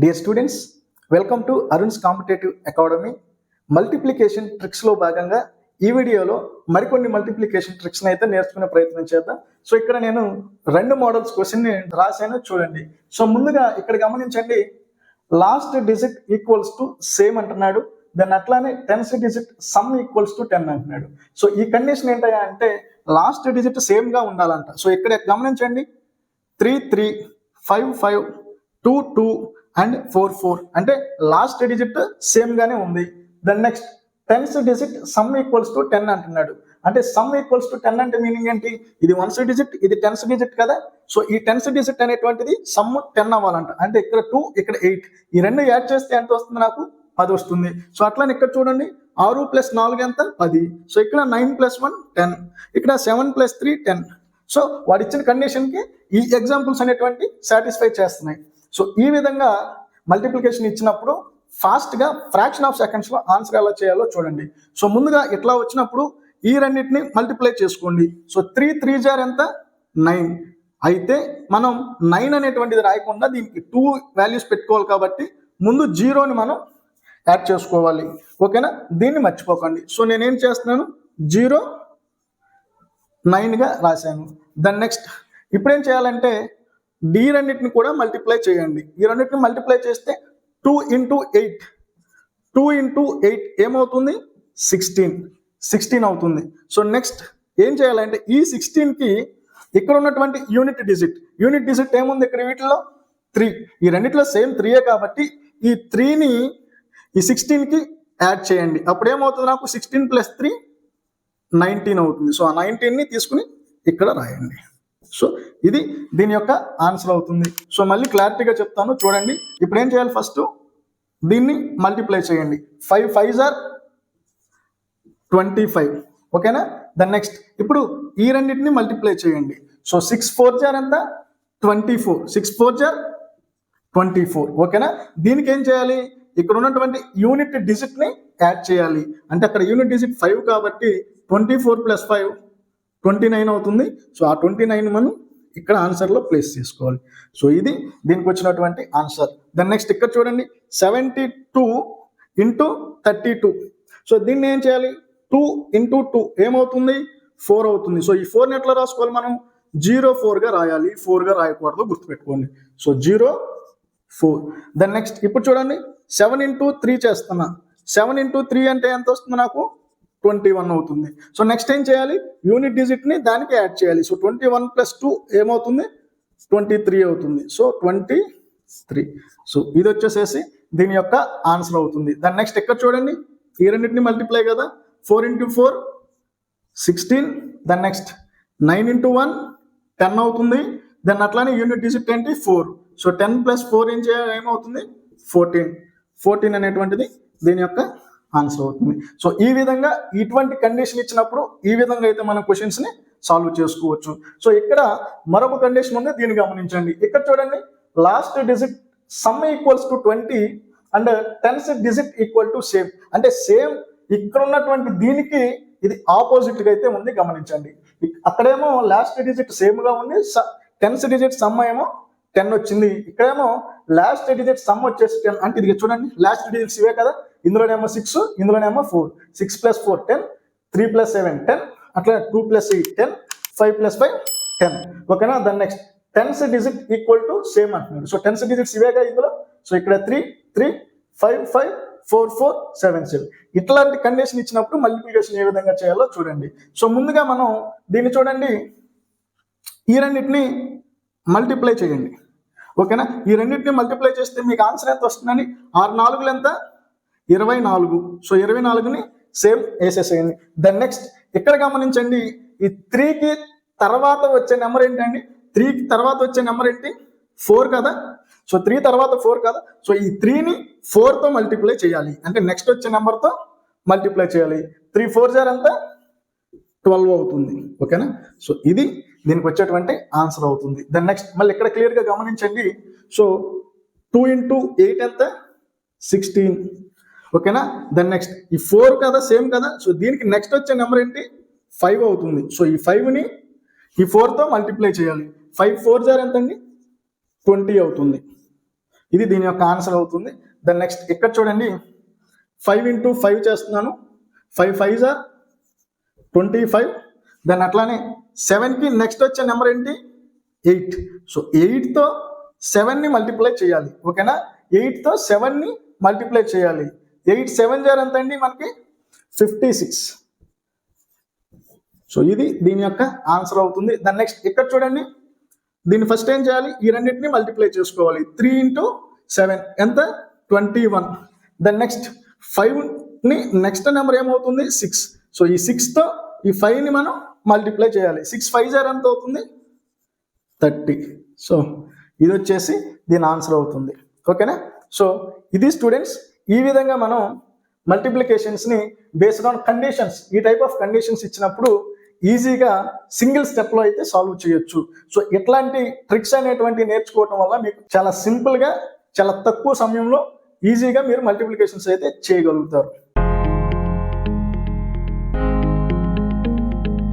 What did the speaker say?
Dear students, welcome to Arun's competitive academy. Multiplication ట్రిక్స్లో భాగంగా ఈ వీడియోలో మరికొన్ని మల్టిప్లికేషన్ ట్రిక్స్ని అయితే నేర్చుకునే ప్రయత్నం చేద్దాం. సో ఇక్కడ నేను 2 మోడల్స్ క్వశ్చన్ని రాశాను, చూడండి. సో ముందుగా ఇక్కడ గమనించండి, last digit equals to same అంటున్నాడు. దాన్ని అట్లానే 10th digit sum equals to 10 అంటున్నాడు. సో ఈ కండిషన్ ఏంటయ్యా అంటే లాస్ట్ డిజిట్ సేమ్ గా ఉండాలంట. సో ఇక్కడ గమనించండి, 3 3 5 5 2 2 అండ్ 4 4 అంటే లాస్ట్ డిజిట్ సేమ్ గానే ఉంది. Then next 10th digit sum equals to 10 అంటున్నాడు. అంటే సమ్ ఈక్వల్స్ టు 10 అంటే మీనింగ్ ఏంటి? ఇది 1th డిజిట్, ఇది 10th డిజిట్ కదా. సో ఈ 10th డిజిట్ అనేటువంటిది సమ్ 10 అవ్వాలంట. అంటే ఇక్కడ 2 ఇక్కడ 8, ఈ రెండు యాడ్ చేస్తే ఎంత వస్తుంది? నాకు 10 వస్తుంది. సో అట్లానే ఇక్కడ చూడండి, 6 + 4 ఎంత? 10. సో ఇక్కడ 9 + 1 10, ఇక్కడ 7 + 3 10. సో వాడు ఇచ్చిన కండిషన్ కి ఈ ఎగ్జాంపుల్స్ అనేటువంటి సాటిస్ఫై చేస్తున్నాయి. సో ఈ విధంగా మల్టిప్లికేషన్ ఇచ్చినప్పుడు ఫాస్ట్ గా ఫ్రాక్షన్ ఆఫ్ సెకండ్స్ లో ఆన్సర్ ఎలా చేయాలో చూడండి. సో ముందుగా ఇట్లా వచ్చినప్పుడు ఈ రెండింటిని మల్టిప్లై చేసుకోండి. సో 3 3 జార్ ఎంత? 9. అయితే మనం 9 అనేటువంటిది రాయకుండా దీనికి 2 వాల్యూస్ పెట్టుకోవాలి కాబట్టి ముందు 0ని మనం యాడ్ చేసుకోవాలి. ఓకేనా? దీన్ని మర్చిపోకండి. సో నేనేం చేస్తున్నాను, 0 9 గా రాశాను. దాని నెక్స్ట్ ఇప్పుడేం చేయాలంటే ఈ రెండింటిని కూడా మల్టిప్లై చేయండి. ఈ రెండింటిని మల్టిప్లై చేస్తే 2 × 8 2 × 8 ఏమవుతుంది? 16 అవుతుంది. సో నెక్స్ట్ ఏం చేయాలంటే ఈ 16కి ఇక్కడ ఉన్నటువంటి యూనిట్ డిజిట్ ఏముంది ఇక్కడ? వీటిలో 3. ఈ రెండిట్లో సేమ్ 3 కాబట్టి ఈ 3ని ఈ 16కి యాడ్ చేయండి. అప్పుడు ఏమవుతుంది? నాకు 16 + 3 19 అవుతుంది. సో ఆ 19ని తీసుకుని ఇక్కడ రాయండి. సో ఇది దీని యొక్క ఆన్సర్ అవుతుంది. సో మళ్ళీ క్లారిటీగా చెప్తాను, చూడండి. ఇప్పుడు ఏం చేయాలి? ఫస్ట్ దీన్ని మల్టిప్లై చేయండి. 5 5 జార్ 25. ఓకేనా? దాని నెక్స్ట్ ఇప్పుడు ఈ రెండింటిని మల్టిప్లై చేయండి. సో 6 4 జార్ ఎంత? 24. 6 4 జార్ 24. ఓకేనా? దీనికి ఏం చేయాలి? ఇక్కడ ఉన్నటువంటి యూనిట్ డిజిట్ ని యాడ్ చేయాలి. అంటే అక్కడ యూనిట్ డిజిట్ 5 కాబట్టి 24 + 5 29 అవుతుంది. సో ఆ 29 మనం ఇక్కడ ఆన్సర్లో ప్లేస్ చేసుకోవాలి. సో ఇది దీనికి వచ్చినటువంటి ఆన్సర్. దాని నెక్స్ట్ ఇక్కడ చూడండి, 72 × 32. సో దీన్ని ఏం చేయాలి? 2 × 2 ఏమవుతుంది? 4 అవుతుంది. సో ఈ 4ని ఎట్లా రాసుకోవాలి? మనం 0 4 గా రాయాలి. 4 గా రాయకూడదు, గుర్తుపెట్టుకోండి. సో 0 4. దాని నెక్స్ట్ ఇప్పుడు చూడండి, 7 × 3 చేస్తున్నా. 7 × 3 అంటే ఎంత వస్తుంది? నాకు 21 అవుతుంది. సో నెక్స్ట్ ఏం చేయాలి? యూనిట్ డిజిట్ ని దానికి యాడ్ చేయాలి. సో 21 + 2 ఏమవుతుంది? 23 అవుతుంది. సో 23. సో ఇది వచ్చేసేసి దీని యొక్క ఆన్సర్ అవుతుంది. దాని నెక్స్ట్ ఎక్కడ చూడండి, ఈ రెండింటిని మల్టిప్లై కదా. 4 × 4 16. దాని నెక్స్ట్ 9 × 1 10 అవుతుంది. దాన్ని అట్లానే యూనిట్ డిజిట్ ఏంటి? 4. సో 10 + 4 ఏం చేయాలి? ఏమవుతుంది? 14 అనేటువంటిది దీని యొక్క ఆన్సర్ అవుతుంది. సో ఈ విధంగా ఇటువంటి కండిషన్ ఇచ్చినప్పుడు ఈ విధంగా అయితే మనం క్వశ్చన్స్ ని సాల్వ్ చేసుకోవచ్చు. సో ఇక్కడ మరొక కండిషన్ ఉంది, దీన్ని గమనించండి. ఇక్కడ చూడండి, last digit sum equals to 20 and 10th digit equal to same. అంటే సేమ్ ఇక్కడ ఉన్నటువంటి దీనికి ఇది ఆపోజిట్ గా అయితే ఉంది, గమనించండి. అక్కడేమో లాస్ట్ డిజిట్ సేమ్ గా ఉంది, 10th డిజిట్ సమ్ ఏమో 10 వచ్చింది. ఇక్కడేమో లాస్ట్ డిజిట్ సమ్ వచ్చేసి 10. అంటే ఇది చూడండి, లాస్ట్ డిజిట్స్ ఇవే కదా. ఇందులోనేమో 6, ఇందులోనేమో 4. 6 + 4 10, 3 + 7 10, అట్లా 2 + 8 10, 5 + 5 10. ఓకేనా? దాని next 10th digit equal to same అంటున్నాడు. సో 10th డిజిట్స్ ఇవేగా ఇందులో. సో ఇక్కడ 3 3 5 5 4 4 7 7. ఇట్లాంటి కండిషన్ ఇచ్చినప్పుడు మల్టిప్లికేషన్ ఏ విధంగా చేయాలో చూడండి. సో ముందుగా మనం దీన్ని చూడండి, ఈ రెండింటిని మల్టిప్లై చేయండి. ఓకేనా? ఈ రెండింటిని మల్టిప్లై చేస్తే మీకు ఆన్సర్ ఎంత వస్తుందని, 6 4 ఎంత? 24. సో 24ని సేమ్ వేసేసేయండి. దాని నెక్స్ట్ ఇక్కడ గమనించండి, ఈ 3కి తర్వాత వచ్చే నెంబర్ ఏంటండి? 3కి తర్వాత వచ్చే నెంబర్ ఏంటి? 4 కదా. సో 3 తర్వాత 4 కదా. సో ఈ 3ని 4తో మల్టిప్లై చేయాలి. అంటే నెక్స్ట్ వచ్చే నెంబర్తో మల్టిప్లై చేయాలి. 3 4 జార్ ఎంత? 12 అవుతుంది. ఓకేనా? సో ఇది దీనికి వచ్చేటువంటి ఆన్సర్ అవుతుంది. దాని నెక్స్ట్ మళ్ళీ ఇక్కడ క్లియర్గా గమనించండి. సో 2 × 8 ఎంత? 16. ఓకేనా? దాని నెక్స్ట్ ఈ 4 కదా, సేమ్ కదా. సో దీనికి నెక్స్ట్ వచ్చే నెంబర్ ఏంటి? 5 అవుతుంది. సో ఈ 5ని ఈ 4తో మల్టిప్లై చేయాలి. 5 4 జార్ ఎంత అండి? 20 అవుతుంది. ఇది దీని యొక్క ఆన్సర్ అవుతుంది. దెన్ నెక్స్ట్ ఇక్కడ చూడండి 5 into 5 చేస్తున్నాను. 5 5s are 25. దెన్ అట్లానే 7కి నెక్స్ట్ వచ్చే నెంబర్ ఏంటి 8. సో 8తో 7ని మల్టిప్లై చేయాలి. ఓకేనా, 8తో 7ని మల్టిప్లై చేయాలి. 8 7 జార్ ఎంత అండి మనకి 56. సో ఇది దీని యొక్క ఆన్సర్ అవుతుంది. దాని నెక్స్ట్ ఇక్కడ చూడండి, దీన్ని ఫస్ట్ ఏం చేయాలి, ఈ రెండింటిని మల్టిప్లై చేసుకోవాలి. 3 into 7 ఎంత 21. దెన్ నెక్స్ట్ 5ని నెక్స్ట్ నెంబర్ ఏమవుతుంది 6. సో ఈ 6తో ఈ 5ని మనం మల్టిప్లై చేయాలి. 6 5 జార్ ఎంత అవుతుంది 30. సో ఇది వచ్చేసి దీని ఆన్సర్ అవుతుంది. ఓకేనా. సో ఇది స్టూడెంట్స్, ఈ విధంగా మనం మల్టిప్లికేషన్స్ని బేస్డ్ ఆన్ కండిషన్స్, ఈ టైప్ ఆఫ్ కండిషన్స్ ఇచ్చినప్పుడు ఈజీగా సింగిల్ స్టెప్లో అయితే సాల్వ్ చేయొచ్చు. సో ఇట్లాంటి ట్రిక్స్ అనేటువంటి నేర్చుకోవటం వల్ల మీకు చాలా సింపుల్గా చాలా తక్కువ సమయంలో ఈజీగా మీరు మల్టిప్లికేషన్స్ అయితే చేయగలుగుతారు.